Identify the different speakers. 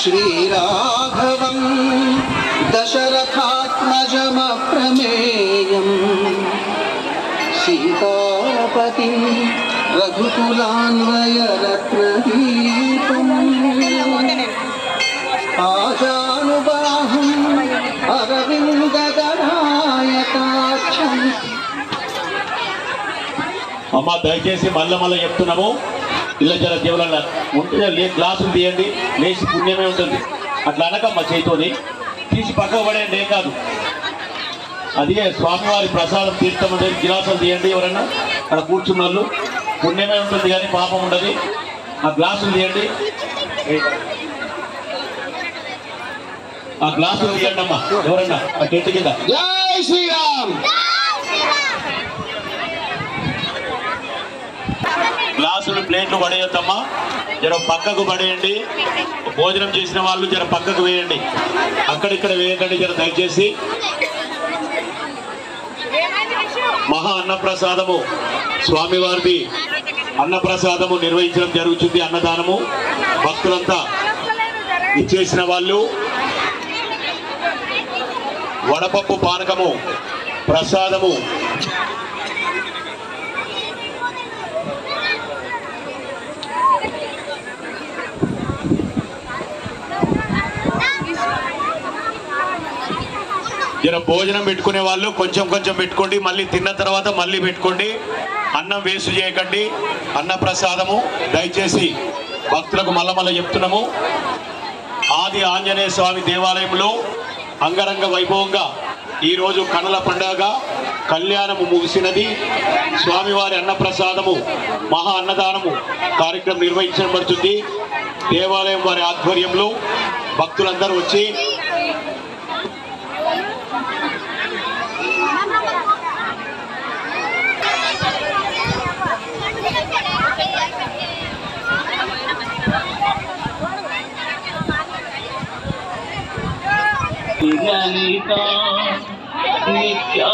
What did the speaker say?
Speaker 1: श्रीराघवं दशरथात्मजमप्रमेयं सीतापतिं रघुकुलान्वयरत्नदीपम् आजानुबाहुम् अरविन्दगदायताक्षम्
Speaker 2: అమ్మ దయచేసి మళ్ళీ చెప్తున్నాము ఇలా జర దేవుళ్ళ ఉంటే గ్లాసులు తీయండి లేచి పుణ్యమే ఉంటుంది అట్లా అనకమ్మ చేతితోని తీసి పక్కకు పడేయండి ఏం కాదు అదే స్వామివారి ప్రసాదం తీర్థం ఉండేది గ్లాసులు తీయండి ఎవరైనా అక్కడ కూర్చున్న వాళ్ళు పుణ్యమే ఉంటుంది కానీ పాపం ఉండదు ఆ గ్లాసులు తీయండి ఆ గ్లాసులు తీయండి అమ్మా ఎవరన్నా ఆ చెట్టు కింద
Speaker 1: జై శ్రీరామ్
Speaker 2: గ్లాసులు ప్లేట్లు పడేయొద్దమ్మా జర పక్కకు పడేయండి భోజనం చేసిన వాళ్ళు జర పక్కకు వేయండి అక్కడిక్కడ వేయకండి జర దయచేసి మహా అన్నప్రసాదము స్వామివారిది అన్నప్రసాదము నిర్వహించడం జరుగుతుంది అన్నదానము భక్తులంతా ఇచ్చేసిన వాళ్ళు వడపప్పు పానకము ప్రసాదము జర భోజనం పెట్టుకునే వాళ్ళు కొంచెం కొంచెం పెట్టుకోండి మళ్ళీ తిన్న తర్వాత మళ్ళీ పెట్టుకోండి అన్నం వేస్ట్ చేయకండి అన్న ప్రసాదము దయచేసి భక్తులకు మళ్ళీ చెప్తున్నాము ఆది ఆంజనేయ స్వామి దేవాలయంలో అంగరంగ వైభవంగా ఈరోజు కనుల పండుగ కళ్యాణము ముగిసినది స్వామివారి అన్నప్రసాదము మహా అన్నదానము కార్యక్రమం నిర్వహించబడుతుంది దేవాలయం వారి ఆధ్వర్యంలో భక్తులందరూ వచ్చి
Speaker 3: నిత్యా